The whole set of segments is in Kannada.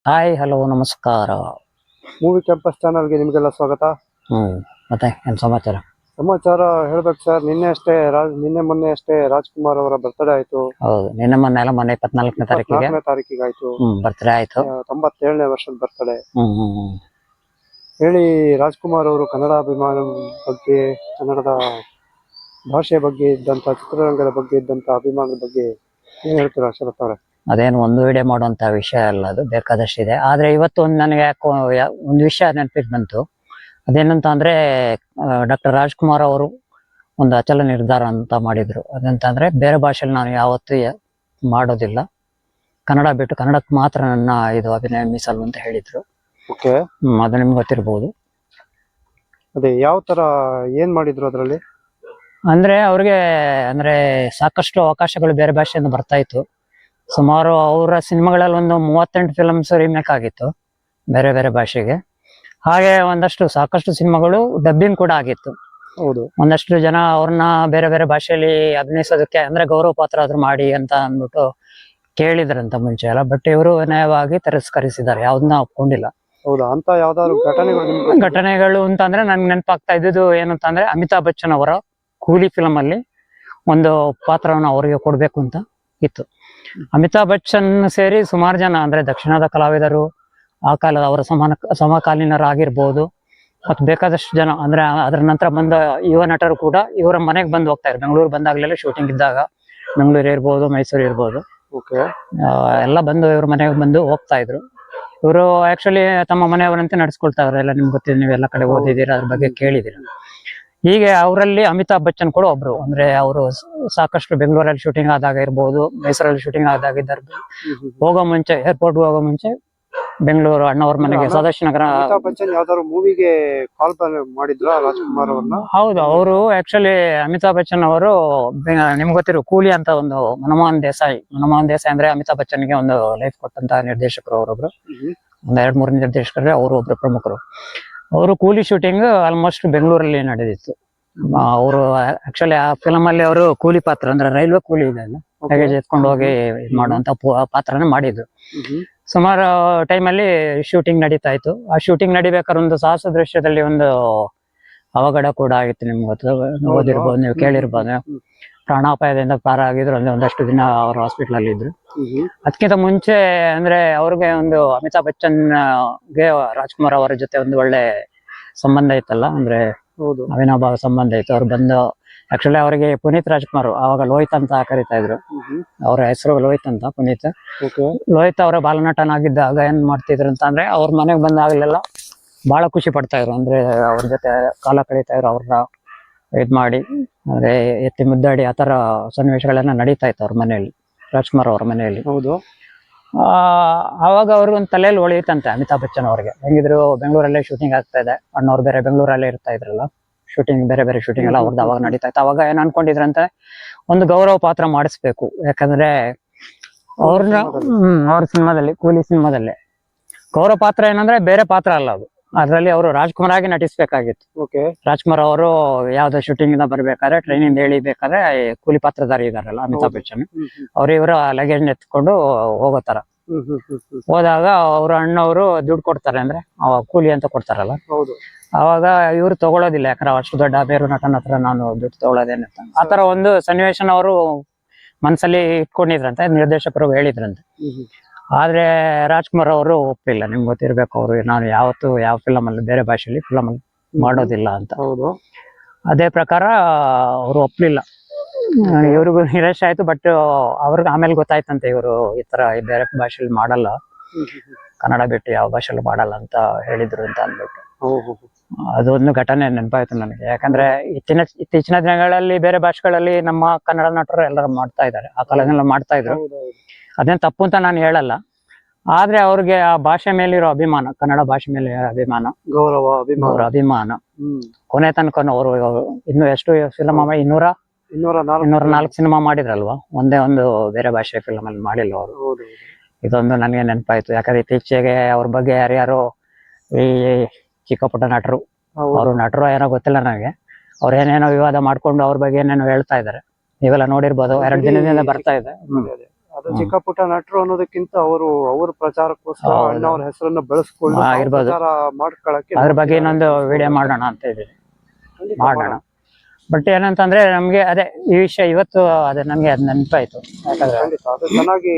ಹಾಯ್ ಹಲೋ ನಮಸ್ಕಾರ. ಮೂವಿ ಕ್ಯಾಂಪಸ್ ಚಾನಲ್ಗೆ ನಿಮಗೆಲ್ಲ ಸ್ವಾಗತ. ಮತ್ತೆ ಏನು ಸಮಾಚಾರ? ಸಮಾಚಾರ ಹೇಳ್ಬೇಕು ಸರ್. ನಿನ್ನೆ ಮೊನ್ನೆ ಅಷ್ಟೇ ರಾಜ್ಕುಮಾರ್ ಅವರ ಬರ್ತ್ಡೇ ಆಯ್ತು. ಹೌದು, ನಿನ್ನೆ ಮೊನ್ನೆ ಎಲ್ಲ ಮೊನ್ನೆ 24ನೇ ತಾರೀಕಿಗೆ ಆಯ್ತು. ಬರ್ತ್ಡೇ ಆಯ್ತು. 97ನೇ ವರ್ಷದ ಬರ್ತ್ಡೇ. ಹೇಳಿ, ರಾಜ್ಕುಮಾರ್ ಅವರು ಕನ್ನಡ ಅಭಿಮಾನ ಬಗ್ಗೆ, ಕನ್ನಡದ ಭಾಷೆ ಬಗ್ಗೆ ಇದ್ದಂತ, ಚಿತ್ರರಂಗದ ಬಗ್ಗೆ ಇದ್ದಂತ ಅಭಿಮಾನದ ಬಗ್ಗೆ ಏನ್ ಹೇಳ್ತೀರಾ ಶರತ್ ಅವರೇ? ಅದೇನು ಒಂದು ವಿಡಿಯೋ ಮಾಡುವಂತ ವಿಷಯ ಅಲ್ಲ, ಅದು ಬೇಕಾದಷ್ಟಿದೆ. ಆದ್ರೆ ಇವತ್ತು ನನಗೆ ಯಾಕೋ ಒಂದು ವಿಷಯ ನೆನಪಿಗೆ ಬಂತು. ಅದೇನಂತ ಅಂದ್ರೆ ಡಾಕ್ಟರ್ ರಾಜ್ಕುಮಾರ್ ಅವರು ಒಂದು ಅಚಲ ನಿರ್ಧಾರ ಅಂತ ಮಾಡಿದ್ರು. ಅದಂತ ಅಂದ್ರೆ ಬೇರೆ ಭಾಷೆಯಲ್ಲಿ ನಾನು ಯಾವತ್ತೂ ಮಾಡೋದಿಲ್ಲ, ಕನ್ನಡ ಬಿಟ್ಟು ಕನ್ನಡಕ್ಕೆ ಮಾತ್ರ ನನ್ನ ಇದು ಅಭಿನಯ ಮೀಸಲು ಅಂತ ಹೇಳಿದ್ರು. ಅದು ನಿಮ್ಗೆ ಗೊತ್ತಿರ್ಬೋದು. ಅದೇ ಯಾವ ತರ ಏನ್ ಮಾಡಿದ್ರು ಅದರಲ್ಲಿ? ಅಂದ್ರೆ ಅವ್ರಿಗೆ ಅಂದ್ರೆ ಸಾಕಷ್ಟು ಅವಕಾಶಗಳು ಬೇರೆ ಭಾಷೆಯಿಂದ ಬರ್ತಾ ಇತ್ತು. ಸುಮಾರು ಅವರ ಸಿನಿಮಾಗಳಲ್ಲಿ ಒಂದು 38 ಫಿಲಮ್ಸ್ ರೀಮೇಕ್ ಆಗಿತ್ತು ಬೇರೆ ಬೇರೆ ಭಾಷೆಗೆ. ಹಾಗೆ ಸಾಕಷ್ಟು ಸಿನಿಮಾಗಳು ಡಬ್ಬಿಂಗ್ ಕೂಡ ಆಗಿತ್ತು. ಹೌದು, ಒಂದಷ್ಟು ಜನ ಅವ್ರನ್ನ ಬೇರೆ ಬೇರೆ ಭಾಷೆಯಲ್ಲಿ ಅಭಿನಯಿಸೋದಕ್ಕೆ ಅಂದ್ರೆ ಗೌರವ ಪಾತ್ರ ಆದ್ರೂ ಮಾಡಿ ಅಂತ ಅಂದ್ಬಿಟ್ಟು ಕೇಳಿದ್ರಂತ ಮುಂಚೆ ಎಲ್ಲ. ಬಟ್ ಇವರು ವಿನಯವಾಗಿ ತಿರಸ್ಕರಿಸಿದ್ದಾರೆ, ಯಾವ್ದನ್ನ ಒಪ್ಕೊಂಡಿಲ್ಲ. ಹೌದಾ? ಅಂತ ಯಾವ್ದಾದ್ರು ಘಟನೆಗಳು ಅಂತಂದ್ರೆ ನನ್ಗೆ ನೆನಪಾಗ್ತಾ ಇದ್ದಿದ್ದು ಏನಂತಂದ್ರೆ, ಅಮಿತಾಬ್ ಬಚ್ಚನ್ ಅವರ ಕೂಲಿ ಫಿಲಮ್ ಅಲ್ಲಿ ಒಂದು ಪಾತ್ರವನ್ನು ಅವರಿಗೆ ಕೊಡ್ಬೇಕು ಅಂತ ಇತ್ತು. ಅಮಿತಾಬ್ ಬಚ್ಚನ್ ಸೇರಿ ಸುಮಾರು ಜನ ಅಂದ್ರೆ ದಕ್ಷಿಣದ ಕಲಾವಿದರು, ಆ ಕಾಲದ ಅವರ ಸಮಕಾಲೀನರಾಗಿರ್ಬೋದು, ಮತ್ತು ಬೇಕಾದಷ್ಟು ಜನ ಅಂದ್ರೆ ಅದರ ನಂತರ ಬಂದ ಯುವ ನಟರು ಕೂಡ ಇವರ ಮನೆಗೆ ಬಂದು ಹೋಗ್ತಾ ಇದ್ರು. ಬೆಂಗಳೂರು ಬಂದಾಗ್ಲೆಲ್ಲ ಶೂಟಿಂಗ್ ಇದ್ದಾಗ, ಬೆಂಗಳೂರು ಇರ್ಬೋದು, ಮೈಸೂರು ಇರ್ಬೋದು, ಎಲ್ಲ ಬಂದು ಇವ್ರ ಮನೆಗೆ ಬಂದು ಹೋಗ್ತಾ ಇದ್ರು. ಇವರು ಆಕ್ಚುಲಿ ತಮ್ಮ ಮನೆಯವರಂತೆ ನಡ್ಸ್ಕೊಳ್ತಾ ಇದ್ರು. ಎಲ್ಲ ನಿಮ್ಗೆ ಗೊತ್ತಿದೆ, ನೀವೆಲ್ಲ ಕಡೆ ಓದಿದ್ದೀರಾ, ಅದ್ರ ಬಗ್ಗೆ ಕೇಳಿದ್ದೀರಾ. ಹೀಗೆ ಅವರಲ್ಲಿ ಅಮಿತಾಬ್ ಬಚ್ಚನ್ ಕೂಡ ಒಬ್ರು. ಅಂದ್ರೆ ಅವರು ಸಾಕಷ್ಟು ಬೆಂಗಳೂರಲ್ಲಿ ಶೂಟಿಂಗ್ ಆದಾಗ ಇರ್ಬೋದು, ಮೈಸೂರಲ್ಲಿ ಶೂಟಿಂಗ್ ಆದಾಗ ಇದ್ದಾರೆ. ಹೋಗೋ ಮುಂಚೆ, ಏರ್ಪೋರ್ಟ್ ಹೋಗೋ ಮುಂಚೆ ಬೆಂಗಳೂರು ಅಣ್ಣವ್ರ ಮನೆಗೆ, ಸದಾಶಿವನಗರ ಯಾವ್ದಾದ್ರು ಮೂವಿಗೆ ಕಾಲ್ ಮಾಡಿದ್ರ ರಾಜ್ಕುಮಾರ್ ಅವ್ರನ್ನ? ಹೌದು, ಅವರು ಆಕ್ಚುಲಿ ಅಮಿತಾಬ್ ಬಚ್ಚನ್ ಅವರು ನಿಮ್ಗೆ ಗೊತ್ತಿರೋ ಕೂಲಿ ಅಂತ ಒಂದು ಮನಮೋಹನ್ ದೇಸಾಯಿ ಅಂದ್ರೆ ಅಮಿತಾಬ್ ಬಚ್ಚನ್ಗೆ ಒಂದು ಲೈಫ್ ಕೊಟ್ಟಂತ ನಿರ್ದೇಶಕರು ಅವರೊಬ್ರು. ಒಂದ್ 2-3 ನಿರ್ದೇಶಕರೇ ಅವರು ಒಬ್ರು ಪ್ರಮುಖರು. ಅವರು ಕೂಲಿ ಶೂಟಿಂಗ್ ಆಲ್ಮೋಸ್ಟ್ ಬೆಂಗಳೂರಲ್ಲಿ ನಡೆದಿತ್ತು. ಅವರು ಆಕ್ಚುಲಿ ಆ ಫಿಲಮ್ ಅಲ್ಲಿ ಅವರು ಕೂಲಿ ಪಾತ್ರ ಅಂದ್ರೆ ರೈಲ್ವೆ ಕೂಲಿ ಇದೆ ಅಲ್ಲ, ಲಗೇಜ್ ಎತ್ಕೊಂಡು ಹೋಗಿ ಮಾಡುವಂತ ಪಾತ್ರನ ಮಾಡಿದ್ರು. ಸುಮಾರು ಟೈಮಲ್ಲಿ ಶೂಟಿಂಗ್ ನಡೀತಾ ಇತ್ತು. ಆ ಶೂಟಿಂಗ್ ನಡಿಬೇಕಾದ್ರೆ ಒಂದು ಸಾಹಸ ದೃಶ್ಯದಲ್ಲಿ ಒಂದು ಅವಘಡ ಕೂಡ ಆಗಿತ್ತು. ನಿಮ್ಗೆ ಓದಿರ್ಬೋದು, ನೀವು ಕೇಳಿರ್ಬೋದು. ಪ್ರಾಣಾಪಾಯದಿಂದ ಪಾರಾಗಿದ್ರು. ಅಂದ್ರೆ ಒಂದಷ್ಟು ದಿನ ಅವರು ಹಾಸ್ಪಿಟಲ್ ಅಲ್ಲಿ ಇದ್ರು. ಅದಕ್ಕಿಂತ ಮುಂಚೆ ಅಂದ್ರೆ ಅವ್ರಿಗೆ ಒಂದು ಅಮಿತಾಬ್ ಬಚ್ಚನ್ ಗೆ ರಾಜ್ಕುಮಾರ್ ಅವರ ಜೊತೆ ಒಂದು ಒಳ್ಳೆ ಸಂಬಂಧ ಇತ್ತಲ್ಲ, ಅಂದ್ರೆ ಅವಿನಾಭಾವ ಸಂಬಂಧ ಇತ್ತು. ಅವ್ರು ಬಂದು ಆಕ್ಚುಲಿ ಅವರಿಗೆ ಪುನೀತ್ ರಾಜ್ಕುಮಾರ್ ಅವಾಗ ಲೋಹಿತ್ ಅಂತ ಕರಿತಾ ಇದ್ರು. ಅವ್ರ ಹೆಸರು ಲೋಹಿತ್ ಅಂತ, ಪುನೀತ್. ಲೋಹಿತ್ ಅವರ ಬಾಲನಟನಾಗಿದ್ದಾಗ ಏನ್ ಮಾಡ್ತಿದ್ರು ಅಂತ ಅಂದ್ರೆ, ಅವ್ರ ಮನೆಗೆ ಬಂದಾಗಲೆಲ್ಲ ಬಹಳ ಖುಷಿ ಪಡ್ತಾ ಇದ್ರು. ಅಂದ್ರೆ ಅವ್ರ ಜೊತೆ ಕಾಲ ಕಳೀತಾ ಇದ್ರು, ಅವ್ರನ್ನ ಇದ್ ಮಾಡಿ ಅಂದ್ರೆ ಎತ್ತಿ ಮುದ್ದಾಡಿ ಆ ತರ ಸನ್ನಿವೇಶಗಳೆಲ್ಲ ನಡೀತಾ ಇತ್ತು ಅವ್ರ ಮನೆಯಲ್ಲಿ, ರಾಜ್ಕುಮಾರ್ ಅವ್ರ ಮನೆಯಲ್ಲಿ. ಹೌದು. ಆವಾಗ ಅವ್ರಿಗೊಂದು ತಲೆಯಲ್ಲಿ ಹೊಳೆಯುತ್ತಂತೆ ಅಮಿತಾಬ್ ಬಚ್ಚನ್ ಅವ್ರಿಗೆ. ಹೆಂಗಿದ್ರು ಬೆಂಗಳೂರಲ್ಲೇ ಶೂಟಿಂಗ್ ಆಗ್ತಾ ಇದೆ, ಅಣ್ಣವ್ರು ಬೇರೆ ಬೆಂಗಳೂರಲ್ಲೇ ಇರ್ತಾ ಇದ್ರಲ್ಲ, ಶೂಟಿಂಗ್ ಬೇರೆ ಶೂಟಿಂಗ್ ಎಲ್ಲ ಅವ್ರದ್ದು ಅವಾಗ ನಡೀತಾ ಇತ್ತು. ಅವಾಗ ಏನ್ ಅನ್ಕೊಂಡಿದ್ರಂತೆ, ಒಂದು ಗೌರವ ಪಾತ್ರ ಮಾಡಿಸ್ಬೇಕು. ಯಾಕಂದ್ರೆ ಅವ್ರನ್ನ ಅವ್ರ ಸಿನಿಮಾದಲ್ಲಿ, ಕೂಲಿ ಸಿನಿಮಾದಲ್ಲಿ ಗೌರವ ಪಾತ್ರ ಏನಂದ್ರೆ ಬೇರೆ ಪಾತ್ರ ಅಲ್ಲ ಅದು, ಅದ್ರಲ್ಲಿ ಅವರು ರಾಜ್ಕುಮಾರ್ ಆಗಿ ನಟಿಸ್ಬೇಕಾಗಿತ್ತು. ರಾಜ್ಕುಮಾರ್ ಅವರು ಯಾವ್ದೋ ಶೂಟಿಂಗ್ ಇಂದ ಬರ್ಬೇಕಾದ್ರೆ, ಟ್ರೈನಿಂದ ಇಳಿಬೇಕಾದ್ರೆ ಕೂಲಿ ಪಾತ್ರಧಾರಿ ಇದಾರಲ್ಲ ಅಮಿತಾಬ್ ಬಚ್ಚನ್, ಅವ್ರ ಇವರ ಲಗೇಜ್ ಎತ್ಕೊಂಡು ಹೋಗೋ ತರ ಹೋದಾಗ ಅವ್ರ ಅಣ್ಣವರು ದುಡ್ಡು ಕೊಡ್ತಾರೆ, ಅಂದ್ರೆ ಕೂಲಿ ಅಂತ ಕೊಡ್ತಾರಲ್ಲ. ಅವಾಗ ಇವ್ರು ತಗೊಳ್ಳೋದಿಲ್ಲ, ಯಾಕಂದ್ರೆ ಅಷ್ಟು ದೊಡ್ಡ ಬೇರೆ ನಟನ ಹತ್ರ ನಾನು ದುಡ್ಡು ತಗೊಳ್ಳೋದೇನಂತ ಆತರ ಒಂದು ಸನ್ನಿವೇಶನ ಅವರು ಮನ್ಸಲ್ಲಿ ಇಟ್ಕೊಂಡಿದ್ರಂತೆ, ನಿರ್ದೇಶಕರು ಹೇಳಿದ್ರಂತೆ. ಆದ್ರೆ ರಾಜ್ಕುಮಾರ್ ಅವರು ಒಪ್ಪಿಲ್ಲ. ನಿಮ್ಗೆ ಗೊತ್ತಿರ್ಬೇಕು, ಅವರು ನಾನು ಯಾವತ್ತು ಯಾವ ಫಿಲಮ್ ಅಲ್ಲಿ ಬೇರೆ ಭಾಷೆಯಲ್ಲಿ ಫಿಲಮ್ ಅಲ್ಲಿ ಮಾಡೋದಿಲ್ಲ ಅಂತ. ಅದೇ ಪ್ರಕಾರ ಅವರು ಒಪ್ಲಿಲ್ಲ. ಇವ್ರಿಗೂ ನಿರಾಶೆ ಆಯ್ತು. ಬಟ್ ಅವ್ರಿಗೆ ಆಮೇಲೆ ಗೊತ್ತಾಯ್ತಂತೆ, ಇವರು ಈ ತರ ಬೇರೆ ಭಾಷೆಯಲ್ಲಿ ಮಾಡಲ್ಲ, ಕನ್ನಡ ಬಿಟ್ಟು ಯಾವ ಭಾಷೆಯಲ್ಲಿ ಮಾಡಲ್ಲ ಅಂತ ಹೇಳಿದ್ರು ಅಂತ ಅಂದ್ಬಿಟ್ಟು. ಅದೊಂದು ಘಟನೆ ನೆನಪಾಯ್ತು ನನಗೆ. ಯಾಕಂದ್ರೆ ಇತ್ತೀಚಿನ ದಿನಗಳಲ್ಲಿ ಬೇರೆ ಭಾಷೆಗಳಲ್ಲಿ ನಮ್ಮ ಕನ್ನಡ ನಟರು ಎಲ್ಲರೂ ಮಾಡ್ತಾ ಇದ್ದಾರೆ, ಆ ಕಾಲದಲ್ಲ ಮಾಡ್ತಾ ಇದ್ರು. ಅದೇನ್ ತಪ್ಪು ಅಂತ ನಾನು ಹೇಳಲ್ಲ. ಆದ್ರೆ ಅವ್ರಿಗೆ ಆ ಭಾಷೆ ಮೇಲಿರೋ ಅಭಿಮಾನ, ಕನ್ನಡ ಭಾಷೆ ಮೇಲೆ ಅಭಿಮಾನ, ಅಭಿಮಾನ ಕೊನೆ ತನಕ ಅವರು ಇನ್ನು ಎಷ್ಟು ಫಿಲಮ್ 204 ಸಿನಿಮಾ ಮಾಡಿದ್ರಲ್ವಾ, ಒಂದೇ ಒಂದು ಬೇರೆ ಭಾಷೆ ಫಿಲಮ್ ಅಲ್ಲಿ ಮಾಡಿಲ್ಲ ಅವರು. ಇದೊಂದು ನನಗೆ ನೆನಪಾಯ್ತು. ಯಾಕಂದ್ರೆ ಇತ್ತೀಚೆಗೆ ಅವ್ರ ಬಗ್ಗೆ ಯಾರ್ಯಾರು ಈ ಚಿಕ್ಕ ಪುಟ್ಟ ನಟರು, ಅವರು ನಟರು ಏನೋ ಗೊತ್ತಿಲ್ಲ ನನಗೆ, ಅವ್ರ ಏನೇನೋ ವಿವಾದ ಮಾಡ್ಕೊಂಡು ಅವ್ರ ಬಗ್ಗೆ ಏನೇನೋ ಹೇಳ್ತಾ ಇದಾರೆ. ನೀವೆಲ್ಲ ನೋಡಿರ್ಬೋದು, 2 ದಿನದಿಂದ ಬರ್ತಾ ಇದೆ. ಅದು ಚಿಕ್ಕ ಪುಟ್ಟ ನಟರು ಅನ್ನೋದಕ್ಕಿಂತ ಅವ್ರ ಪ್ರಚಾರಕ್ಕೋಸ್ಕರ ಹೌದು. ಅಣ್ಣವ್ರ ಹೆಸರನ್ನ ಬೆಳೆಸ್ಕೊಂಡು ಹಾ, ತಾವು ಇರ್ಬೋದು. ಪ್ರಚಾರ ಮಾಡ್ಕೊಳಕ್ಕೆ ಅದ್ರ ಬಗ್ಗೆ ಇನ್ನೊಂದು ನೋಡ್ತಿದ್ದಾರೆ. ವಿಡಿಯೋ ಮಾಡೋಣ ಅಂತ ಇದ್ದೀವಿ. ಖಂಡಿತ ಮಾಡೋಣ. ಬಟ್ ಏನಂತಂದ್ರೆ ನಮ್ಗೆ ಅದೇ ಈ ವಿಷಯ ಇವತ್ತು ಅದೇ ನಮ್ಗೆ ಅದ್ ನೆನಪಾಯ್ತು. ಯಾಕಂದ್ರೆ ಖಂಡಿತ ಅದು ಚೆನ್ನಾಗಿ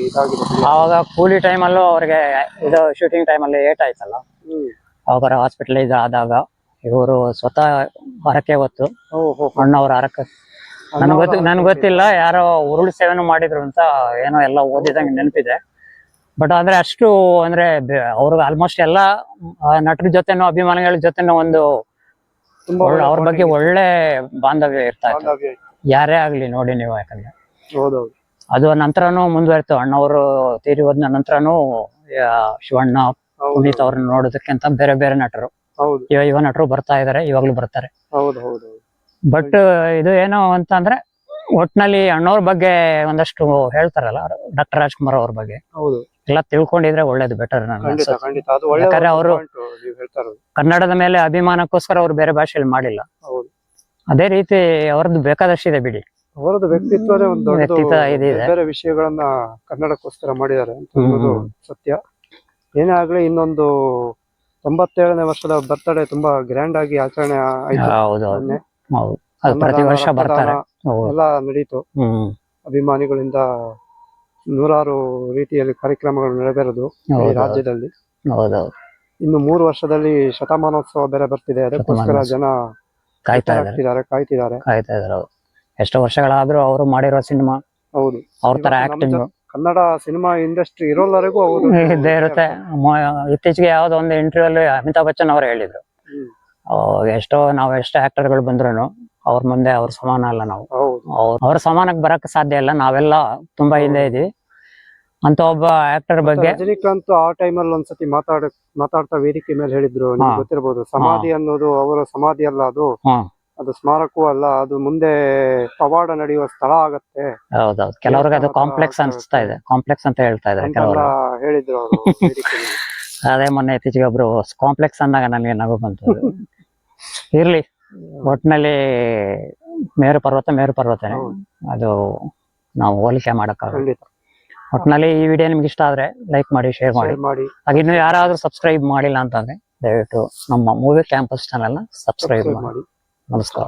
ಇದಾಗಿದೆ. ಆವಾಗ ಕೂಲಿ ಟೈಮಲ್ಲೂ ಅವ್ರಿಗೆ ಇದು ಶೂಟಿಂಗ್ ಟೈಮಲ್ಲಿ ಏಟ್ ಆಯ್ತಲ್ಲ, ಹ್ಮ್. ಅವಾಗ ಹಾಸ್ಪಿಟಲೈಸ್ ಆದಾಗ ಇವರು ಸ್ವತಃ ಹರಕೆ ಹೊತ್ತು ಅಣ್ಣವ್ರ ಹರಕೆ ನನ್ಗೆ ಗೊತ್ತಿಲ್ಲ, ಯಾರೋ ಉರುಳು ಸೇವೆನೂ ಮಾಡಿದ್ರು ಅಂತ ಏನೋ ಎಲ್ಲ ಓದಿದಂಗೆ ನೆನಪಿದೆ. ಬಟ್ ಅಂದ್ರೆ ಅಷ್ಟು ಅಂದ್ರೆ ಅವ್ರಿಗೆ ಆಲ್ಮೋಸ್ಟ್ ಎಲ್ಲ ನಟರ ಜೊತೆನೂ ಅಭಿಮಾನಿಗಳ ಜೊತೆನೂ ಒಂದು ಅವ್ರ ಬಗ್ಗೆ ಒಳ್ಳೆ ಬಾಂಧವ್ಯ ಇರ್ತಾ ಇತ್ತು. ಯಾರೇ ಆಗ್ಲಿ ನೋಡಿ ನೀವು, ಯಾಕಂದ್ರೆ ಹೌದೌದು. ಅದು ನಂತರನೂ ಮುಂದುವರಿತು. ಅಣ್ಣವರು ತೀರಿ ಹೋದ ನಂತರನೂ ಶಿವಣ್ಣ, ಪುನೀತ್ ಅವ್ರನ್ನ ನೋಡೋದಕ್ಕಿಂತ ಬೇರೆ ಬೇರೆ ನಟರು, ಹೌದು, ಯುವ ನಟರು ಬರ್ತಾ ಇದಾರೆ, ಇವಾಗ್ಲೂ ಬರ್ತಾರೆ. ಹೌದು, ಹೌದು. ಬಟ್ ಇದು ಏನು ಅಂತಂದ್ರೆ ಒಟ್ನಲ್ಲಿ ಅಣ್ಣವ್ರ ಬಗ್ಗೆ ಒಂದಷ್ಟು ಹೇಳ್ತಾರಲ್ಲ, ಡಾಕ್ಟರ್ ರಾಜ್ಕುಮಾರ್ ಅವ್ರ ಬಗ್ಗೆ ಹೌದು, ಎಲ್ಲ ತಿಳ್ಕೊಂಡಿದ್ರೆ ಒಳ್ಳೇದು, ಬೆಟರ್. ಖಂಡಿತ ಖಂಡಿತ ಅದು ಒಳ್ಳೆ ಯಾಕಂದ್ರೆ ಅವರು point ನೀವು ಹೇಳ್ತಾ ಇರೋದು. ಕನ್ನಡದ ಮೇಲೆ ಅಭಿಮಾನಕ್ಕೋಸ್ಕರ ಅವ್ರು ಬೇರೆ ಭಾಷೆಯಲ್ಲಿ ಮಾಡಿಲ್ಲ. ಹೌದು. ಅದೇ ರೀತಿ ಅವ್ರದ್ದು ಬೇಕಾದಷ್ಟಿದೆ ಬಿಡಿ, ಅವರದ್ದು ವ್ಯಕ್ತಿತ್ವನೇ ಒಂದು ದೊಡ್ಡ ವ್ಯಕ್ತಿತ್ವ ಇದೆ. ಬೇರೆ ವಿಷಯಗಳನ್ನ ಕನ್ನಡಕ್ಕೋಸ್ಕರ ಮಾಡಿದ್ದಾರೆ ಅಂತ ಅನ್ನೋದು ಸತ್ಯ. ಏನೇ ಆಗ್ಲಿ, ಇನ್ನೊಂದು 97ನೇ ವರ್ಷದ ಬರ್ತಡೇ ತುಂಬಾ ಗ್ರ್ಯಾಂಡ್ ಆಗಿ ಆಚರಣೆ ಆಯ್ತು. ಹೌದು ಮೊನ್ನೆ. ಹೌದು, ಅದು ಪ್ರತಿ ವರ್ಷ ಬರ್ತಾರೆ. ಹೌದು. ಎಲ್ಲ ನಡೀತು. ಅಭಿಮಾನಿಗಳಿಂದ ನೂರಾರು ರೀತಿಯಲ್ಲಿ ಕಾರ್ಯಕ್ರಮಗಳು ನೆರವೇರೋದು ಈ ರಾಜ್ಯದಲ್ಲಿ. ಹೌದೌದು. ಇನ್ನು 3 ವರ್ಷದಲ್ಲಿ ಶತಮಾನೋತ್ಸವ ಬೇರೆ ಬರ್ತಿದೆ. ಅದಕ್ಕೋಸ್ಕರ ಜನ ಕಾಯ್ತಿದ್ದಾರೆ. ಕಾಯ್ತಾ ಇದಾರೆ. ಎಷ್ಟೋ ವರ್ಷಗಳಾದ್ರೂ ಅವರು ಮಾಡಿರೋ ಸಿನಿಮಾ, ಹೌದು, ಅವ್ರ ತರ ಆಕ್ಟಿಂಗ್ ಕನ್ನಡ ಸಿನಿಮಾ ಇಂಡಸ್ಟ್ರಿ ಇರೋಲ್ಲರಿಗೂ ಅವರು ಇದ್ದೇ ಇರುತ್ತೆ. ಇತ್ತೀಚೆಗೆ ಯಾವ್ದೋ ಒಂದು ಇಂಟರ್ವ್ಯೂ ಅಲ್ಲಿ ಅಮಿತಾಬ್ ಬಚ್ಚನ್ ಅವರು ಹೇಳಿದ್ರು, ಎಷ್ಟೋ ನಾವ್ ಎಷ್ಟೋ ಆಕ್ಟರ್ಗಳು ಬಂದ್ರು ಅವ್ರ ಮುಂದೆ ಅವ್ರ ಸಮಾನ ಅಲ್ಲ, ನಾವು ಅವ್ರ ಸಮಾನಕ್ಕೆ ಬರಕ್ ಸಾಧ್ಯ ಇಲ್ಲ, ನಾವೆಲ್ಲ ತುಂಬಾ ಹಿಂದೆ ಇದೀವಿ ಅಂತ ಒಬ್ಬ ಆಕ್ಟರ್ ಬಗ್ಗೆ. ರಜನಿಕಾಂತ್ ಆ ಟೈಮಲ್ಲಿ ಒಂದ್ಸತಿ ಮಾತಾಡ್ತಾ ವೇದಿಕೆ ಮೇಲೆ ಹೇಳಿದ್ರು, ನಿಮ್ಗೆ ಗೊತ್ತಿರಬಹುದು, ಸಮಾಧಿ ಅನ್ನೋದು ಅವರ ಸಮಾಧಿ ಅಲ್ಲ, ಅದು ಸ್ಮಾರಕವೂ ಅಲ್ಲ, ಅದು ಮುಂದೆ ಪವಾಡ ನಡೆಯುವ ಸ್ಥಳ ಆಗತ್ತೆ. ಹೌದೌದು, ಕೆಲವ್ರಿಗೆ ಅದು ಕಾಂಪ್ಲೆಕ್ಸ್ ಅನ್ಸ್ತಾ ಇದೆ, ಕಾಂಪ್ಲೆಕ್ಸ್ ಅಂತ ಹೇಳ್ತಾ ಇದ್ದಾರೆ ಕೆಲವರು, ಹೇಳಿದ್ರು ಅವರು ವೇದಿಕೆಯಲ್ಲಿ. ಅದೇ ಮೊನ್ನೆ ಇತ್ತೀಚೆಗೆ ಒಬ್ರು ಕಾಂಪ್ಲೆಕ್ಸ್ ಅಂದಾಗ ನನಗೆ ನಗು ಬಂತು. ಇರ್ಲಿ, ಒಟ್ಟಿನಲ್ಲಿ ಮೇರು ಪರ್ವತನೇ, ಅದು ನಾವು ಹೋಲಿಕೆ ಮಾಡಕ್ಕಾಗಲ್ಲ. ಒಟ್ಟಿನಲ್ಲಿ ಈ ವಿಡಿಯೋ ನಿಮ್ಗೆ ಇಷ್ಟ ಆದ್ರೆ ಲೈಕ್ ಮಾಡಿ, ಶೇರ್ ಮಾಡಿ. ಹಾಗೆ ಇನ್ನು ಯಾರಾದ್ರೂ ಸಬ್ಸ್ಕ್ರೈಬ್ ಮಾಡಿಲ್ಲ ಅಂತಂದ್ರೆ ದಯವಿಟ್ಟು ನಮ್ಮ ಮೂವಿ ಕ್ಯಾಂಪಸ್ ಚಾನೆಲ್ ನ ಸಬ್ಸ್ಕ್ರೈಬ್ ಮಾಡಿ. ನಮಸ್ಕಾರ.